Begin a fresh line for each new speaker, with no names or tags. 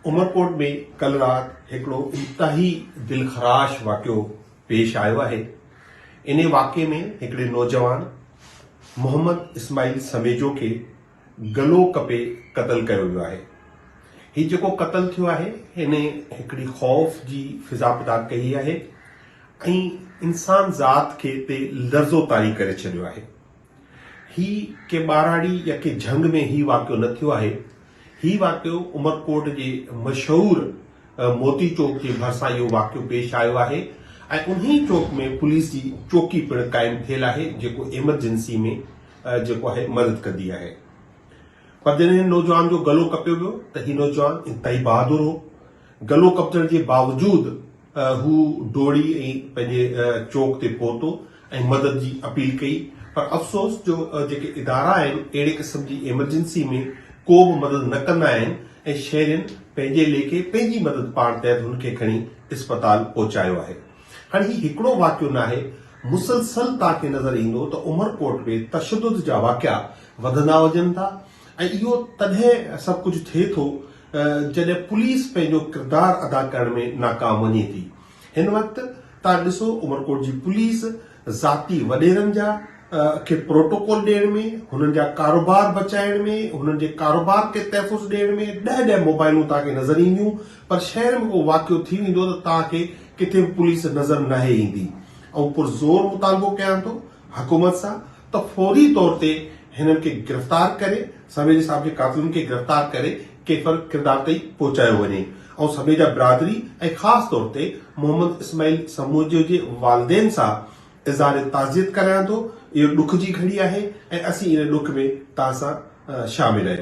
उमरकोट में कल रात हिकिड़ो इंतहाई दिलखराश वाक़ियो पेश आयो आहे। इन वाक़े में हिकिड़े नौजवान मोहम्मद इस्माइल समेजो खे गलो कपे क़तल कयो वियो आहे। ही जेको क़तल थियो आहे हिन हिकिड़ी ख़ौफ़ जी फिज़ा पैदा कई आहे ऐं इंसान ज़ात खे ते लर्ज़ो तारी करे छॾियो आहे। ही के ॿाराड़ी या के झंग में ही वाक़ियो न थियो आहे। ही वाक़ियो उमरकोट जे मशहूर मोती चौक जे भरिसां इहो वाक़ियो पेश आयो आहे ऐं उन्ही चौक में पुलिस जी चौकी पिणु क़ाइमु थियल आहे जेको एमरजेंसी में जेको आहे मदद कंदी आहे। पर जॾहिं नौजवान जो गलो कपियो वियो त ही नौजवान इंतहाई बहादुर हो। गलो कपजण जे बावजूद हू डोड़ी ऐं पंहिंजे चौक ते पहुतो ऐं मदद जी अपील कई। पर अफ़सोस जो जेके इदारा आहिनि अहिड़े क़िस्म जी एमरजेंसी में को बि मदद न कंदा आहिनि ऐं शहरियुनि पंहिंजे लेखे पंहिंजी मदद पाण तहत हुनखे खणी अस्पताल पहुचायो आहे। हाणे ही हिकिड़ो वाक़ियो न आहे, मुसलसल तव्हांखे नज़र ईंदो त उमरकोट में तशदुद जा वाक़िया वधंदा वञनि था ऐं इहो तॾहिं सभु कुझु थिए थो जॾहिं पुलिस पंहिंजो किरदार अदा करण में नाकाम वञे थी। हिन वक़्तु तव्हां ॾिसो उमरकोट जी पुलिस ज़ाती वॾेरनि जा खे प्रोटोकॉल ॾियण में, हुननि जा कारोबार बचाइण में, हुननि जे कारोबार खे तहफ़ुज़ ॾियण में 10 मोबाइलूं तव्हांखे नज़र ईंदियूं। पर शहर में को वाक़ियो थी वेंदो त तव्हांखे किथे बि पुलिस नज़र न ईंदी। ऐं पुरज़ोर मुतालबो कयां थो हुकूमत सां त फौरी तौर ते हिननि खे गिरफ़्तार करे, समेजा साहिब जे कातिलनि खे गिरफ़्तार करे केफ़र किरदार ताईं पहुचायो वञे। ऐं समेजा बिरादरी ऐं ख़ासि तौर ते मोहम्मद इस्माइल समूजो जे वालिदैन सां इज़हार ताज़ियत करायां थो। इहो ॾुख जी घड़ी आहे ऐं असीं इन ॾुख में तव्हां सां शामिल आहियूं।